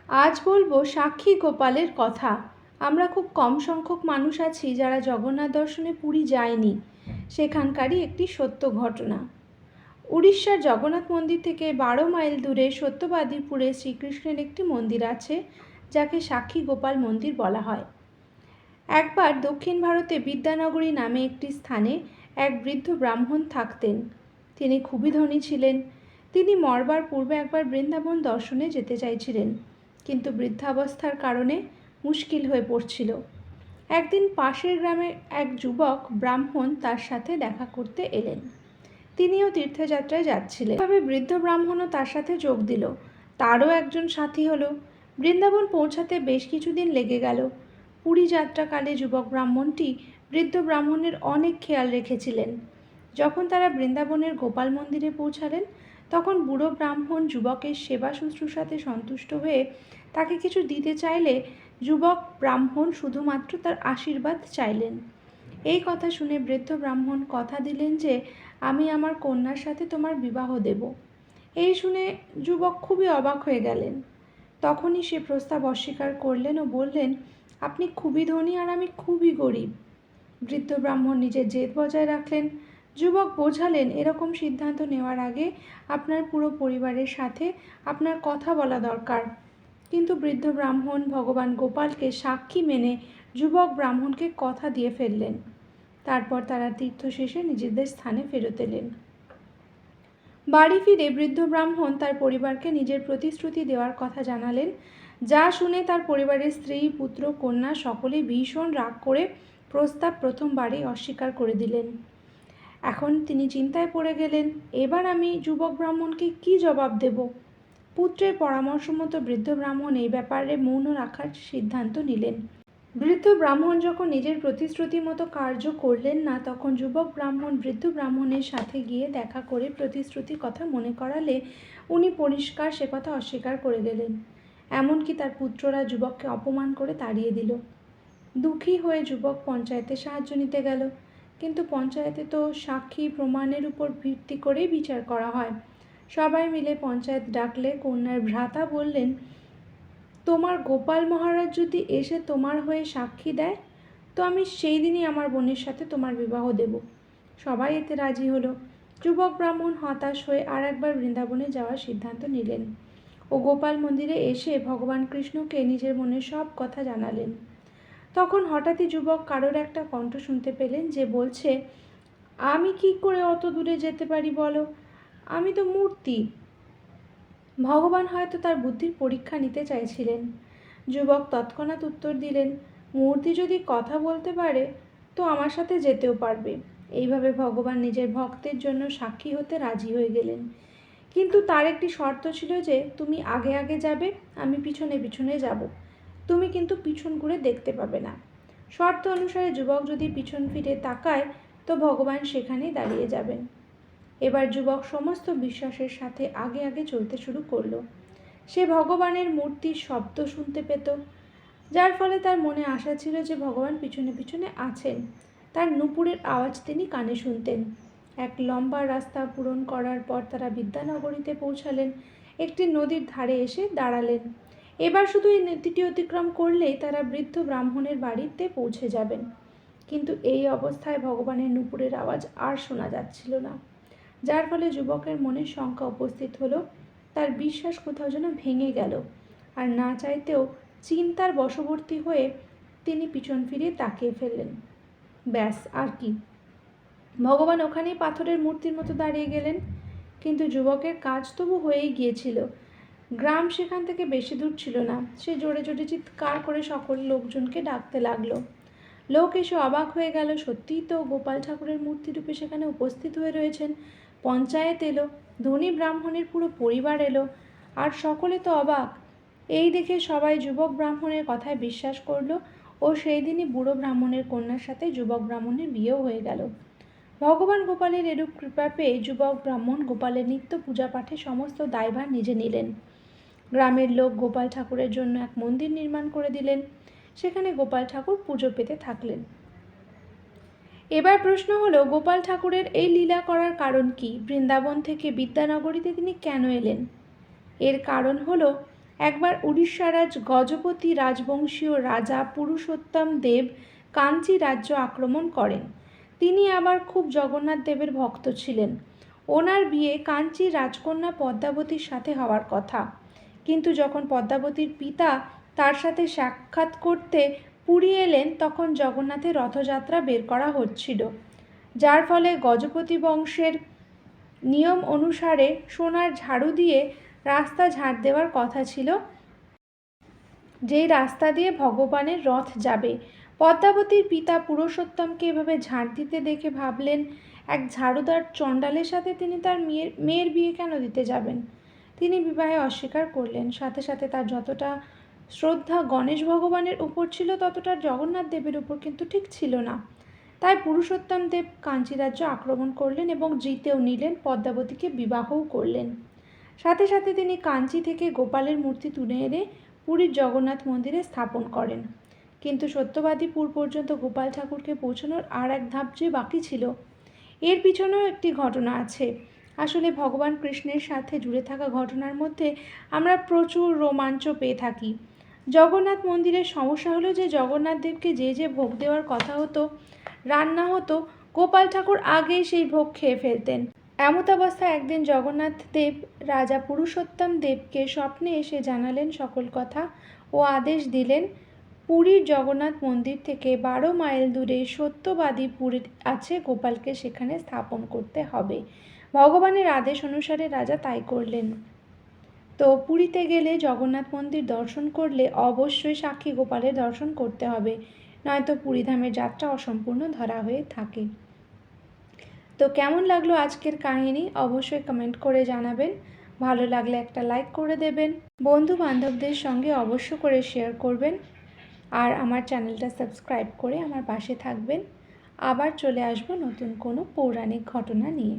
আজ বলবো সাক্ষী গোপালের কথা। আমরা খুব কম সংখ্যক মানুষ আছি যারা জগন্নাথ দর্শনে পুরী যায়নি। সেখানকারই একটি সত্য ঘটনা। উড়িষ্যার জগন্নাথ মন্দির থেকে 12 মাইল দূরে সত্যবাদীপুরে শ্রীকৃষ্ণের একটি মন্দির আছে, যাকে সাক্ষী গোপাল মন্দির বলা হয়। একবার দক্ষিণ ভারতে বিদ্যানগরী নামে একটি স্থানে এক বৃদ্ধ ব্রাহ্মণ থাকতেন। তিনি খুবই ধনী ছিলেন। তিনি মরবার পূর্বে একবার বৃন্দাবন দর্শনে যেতে চাইছিলেন, কিন্তু বৃদ্ধাবস্থার কারণে মুশকিল হয়ে পড়ছিল। একদিন পাশের গ্রামে এক যুবক ব্রাহ্মণ তার সাথে দেখা করতে এলেন। তিনিও তীর্থযাত্রায় যাচ্ছিলেন। এভাবে বৃদ্ধ ব্রাহ্মণও তার সাথে যোগ দিল। তারও একজন সাথী হলো। বৃন্দাবন পৌঁছাতে বেশ কিছুদিন লেগে গেল। পুরী যাত্রাকালে যুবক ব্রাহ্মণটি বৃদ্ধ ব্রাহ্মণের অনেক খেয়াল রেখেছিলেন। যখন তারা বৃন্দাবনের গোপাল মন্দিরে পৌঁছালেন, তখন বুড়ো ব্রাহ্মণ যুবকের সেবা শুশ্রূষাতে সন্তুষ্ট হয়ে তাকে কিছু দিতে চাইলে যুবক ব্রাহ্মণ শুধুমাত্র তার আশীর্বাদ চাইলেন। এই কথা শুনে বৃদ্ধ ব্রাহ্মণ কথা দিলেন যে, আমি আমার কন্যার সাথে তোমার বিবাহ দেব। এই শুনে যুবক খুবই অবাক হয়ে গেলেন। তখনই সে প্রস্তাব অস্বীকার করলেন ও বললেন, আপনি খুবই ধনী আর আমি খুবই গরিব। বৃদ্ধ ব্রাহ্মণ নিজের জেদ বজায় রাখলেন। যুবক বোঝালেন, এরকম সিদ্ধান্ত নেওয়ার আগে আপনার পুরো পরিবারের সাথে আপনার কথা বলা দরকার। কিন্তু বৃদ্ধ ব্রাহ্মণ ভগবান গোপালকে সাক্ষী মেনে যুবক ব্রাহ্মণকে কথা দিয়ে ফেললেন। তারপর তারা তীর্থ শেষে নিজেদের স্থানে ফেরত এলেন। বাড়ি ফিরে বৃদ্ধ ব্রাহ্মণ তার পরিবারকে নিজের প্রতিশ্রুতি দেওয়ার কথা জানালেন, যা শুনে তার পরিবারের স্ত্রী, পুত্র, কন্যা সকলেই ভীষণ রাগ করে প্রস্তাব প্রথমবারেই অস্বীকার করে দিলেন। এখন তিনি চিন্তায় পড়ে গেলেন, এবার আমি যুবক ব্রাহ্মণকে কি জবাব দেব? পুত্রের পরামর্শ মতো বৃদ্ধ ব্রাহ্মণ এই ব্যাপারে মৌন রাখার সিদ্ধান্ত নিলেন। বৃদ্ধ ব্রাহ্মণ যখন নিজের প্রতিশ্রুতি মতো কার্য করলেন না, তখন যুবক ব্রাহ্মণ বৃদ্ধ ব্রাহ্মণের সাথে গিয়ে দেখা করে প্রতিশ্রুতির কথা মনে করালে উনি পরিষ্কার সে কথা অস্বীকার করে গেলেন। এমনকি তার পুত্ররা যুবককে অপমান করে তাড়িয়ে দিল। দুঃখী হয়ে যুবক পঞ্চায়েতে সাহায্য নিতে গেল, কিন্তু পঞ্চায়েতে তো সাক্ষী প্রমাণের উপর ভিত্তি করেই বিচার করা হয়। সবাই মিলে পঞ্চায়েত ডাকলে কন্যার ভ্রাতা বললেন, তোমার গোপাল মহারাজ যদি এসে তোমার হয়ে সাক্ষী দেয়, তো আমি সেই দিনই আমার বোনের সাথে তোমার বিবাহ দেব। সবাই এতে রাজি হলো। যুবক ব্রাহ্মণ হতাশ হয়ে আর একবার বৃন্দাবনে যাওয়ার সিদ্ধান্ত নিলেন ও গোপাল মন্দিরে এসে ভগবান কৃষ্ণকে নিজের মনের সব কথা জানালেন। তখন হঠাৎই যুবক কারোর একটা কণ্ঠ শুনতে পেলেন যে বলছে, আমি কি করে অত দূরে যেতে পারি বলো? আমি তো মূর্তি। ভগবান হয়তো তার বুদ্ধির পরীক্ষা নিতে চাইছিলেন। যুবক তৎক্ষণাৎ উত্তর দিলেন, মূর্তি যদি কথা বলতে পারে তো আমার সাথে যেতেও পারবে। এইভাবে ভগবান নিজের ভক্তের জন্য সাক্ষী হতে রাজি হয়ে গেলেন। কিন্তু তার একটি শর্ত ছিল যে, তুমি আগে আগে যাবে, আমি পিছনে পিছনে যাব। তুমি কিন্তু পিছন ঘুরে দেখতে পাবে না। শর্ত অনুসারে যুবক যদি পিছন ফিরে তাকায়, তো ভগবান সেখানেই দাঁড়িয়ে যাবেন। এবার যুবক সমস্ত বিশ্বাসের সাথে আগে আগে চলতে শুরু করলো। সে ভগবানের মূর্তির শব্দ শুনতে পেত, যার ফলে তার মনে আশা ছিল যে ভগবান পিছনে পিছনে আছেন। তার নূপুরের আওয়াজ তিনি কানে শুনতেন। এক লম্বা রাস্তা পূরণ করার পর তারা বিদ্যানগরীতে পৌঁছালেন। একটি নদীর ধারে এসে দাঁড়ালেন। এবার শুধু এই নদীটি অতিক্রম করলেই তারা বৃদ্ধ ব্রাহ্মণের বাড়িতে পৌঁছে যাবেন। কিন্তু এই অবস্থায় ভগবানের নূপুরের আওয়াজ আর শোনা যাচ্ছিল না, যার ফলে যুবকের মনে শঙ্কা উপস্থিত হলো। তার বিশ্বাস কোথাও যেন ভেঙে গেল, আর না চাইতেও চিন্তার বশবর্তী হয়ে তিনি পিছন ফিরে তাকিয়ে ফেললেন। ব্যাস, আর কি, ভগবান ওখানেই পাথরের মূর্তির মতো দাঁড়িয়ে গেলেন। কিন্তু যুবকের কাজ তবু হয়েই গিয়েছিল। গ্রাম সেখান থেকে বেশি দূর ছিল না। সে জোরে জোরে চিৎকার করে সকল লোকজনকে ডাকতে লাগলো। লোক এসে অবাক হয়ে গেল, সত্যিই তো গোপাল ঠাকুরের মূর্তি রূপে সেখানে উপস্থিত হয়ে রয়েছেন। পঞ্চায়েত এলো, ধনী ব্রাহ্মণের পুরো পরিবার এলো, আর সকলে তো অবাক। এই দেখে সবাই যুবক ব্রাহ্মণের কথায় বিশ্বাস করলো ও সেই দিনই বুড়ো ব্রাহ্মণের কন্যার সাথে যুবক ব্রাহ্মণের বিয়েও হয়ে গেল। ভগবান গোপালের এরূপ কৃপা পেয়ে যুবক ব্রাহ্মণ গোপালের নিত্য পূজা পাঠে সমস্ত দায়ভার নিজে নিলেন। গ্রামের লোক গোপাল ঠাকুরের জন্য এক মন্দির নির্মাণ করে দিলেন। সেখানে গোপাল ঠাকুর পুজো পেতে থাকলেন। এবার প্রশ্ন হলো, গোপাল ঠাকুরের এই লীলা করার কারণ কি? বৃন্দাবন থেকে বিদ্যানগরীতে তিনি কেন এলেন? এর কারণ হলো, একবার উড়িষ্যারাজ গজপতি রাজবংশীয় রাজা পুরুষোত্তম দেব কাঞ্চি রাজ্য আক্রমণ করেন। তিনি আবার খুব জগন্নাথ দেবের ভক্ত ছিলেন। ওনার বিয়ে কাঞ্চির রাজকন্যা পদ্মাবতীর সাথে হওয়ার কথা, কিন্তু যখন পদ্মাবতীর পিতা তার সাথে সাক্ষাৎ করতে পুরী এলেন তখন জগন্নাথের রথযাত্রা বের করা হচ্ছিল, যার ফলে গজপতি বংশের নিয়ম অনুসারে সোনার ঝাড়ু দিয়ে রাস্তা ঝাড় দেওয়ার কথা ছিল, যেই রাস্তা দিয়ে ভগবানের রথ যাবে। পদ্মাবতীর পিতা পুরুষোত্তমকে এভাবে ঝাড় দিতে দেখে ভাবলেন, এক ঝাড়ুদার চণ্ডালের সাথে তিনি তার মেয়ের বিয়ে কেন দিতে যাবেন। তিনি বিবাহে অস্বীকার করলেন। সাথে সাথে তার যতটা শ্রদ্ধা গণেশ ভগবানের উপর ছিল ততটা জগন্নাথ দেবের উপর কিন্তু ঠিক ছিল না। তাই পুরুষোত্তম দেব কাঞ্চি রাজ্য আক্রমণ করলেন এবং জিতেও নিলেন, পদ্মাবতীকে বিবাহও করলেন। সাথে সাথে তিনি কাঞ্চি থেকে গোপালের মূর্তি তুলে এনে পুরীর জগন্নাথ মন্দিরে স্থাপন করেন। কিন্তু সত্যবাদীপুর পর্যন্ত গোপাল ঠাকুরকে পৌঁছানোর আর এক ধাপ যে বাকি ছিল, এর পিছনেও একটি ঘটনা আছে। আসলে ভগবান কৃষ্ণের সাথে জুড়ে থাকা ঘটনার মধ্যে আমরা প্রচুর রোমাঞ্চ পেয়ে থাকি। জগন্নাথ মন্দিরের সমস্যা হলো যে জগন্নাথ দেবকে যে ভোগ দেওয়ার কথা হতো, রান্না হতো, গোপাল ঠাকুর আগেই সেই ভোগ খেয়ে ফেলতেন। এমতাবস্থায় একদিন জগন্নাথ দেব রাজা পুরুষোত্তম দেবকে স্বপ্নে এসে জানালেন সকল কথা ও আদেশ দিলেন, পুরীর জগন্নাথ মন্দির থেকে 12 মাইল দূরে সত্যবাদীপুর আছে, গোপালকে সেখানে স্থাপন করতে হবে। ভগবানের আদেশ অনুসারে রাজা তাই করলেন। তো পুরীতে গেলে জগন্নাথ মন্দির দর্শন করলে অবশ্যই সাক্ষী গোপালের দর্শন করতে হবে, নয়তো পুরীধামের যাত্রা অসম্পূর্ণ ধরা হয়ে থাকে। তো কেমন লাগলো আজকের কাহিনী অবশ্যই কমেন্ট করে জানাবেন। ভালো লাগলে একটা লাইক করে দেবেন, বন্ধু বান্ধবদের সঙ্গে অবশ্য করে শেয়ার করবেন, আর আমার চ্যানেলটা সাবস্ক্রাইব করে আমার পাশে থাকবেন। আবার চলে আসবো নতুন কোনো পৌরাণিক ঘটনা নিয়ে।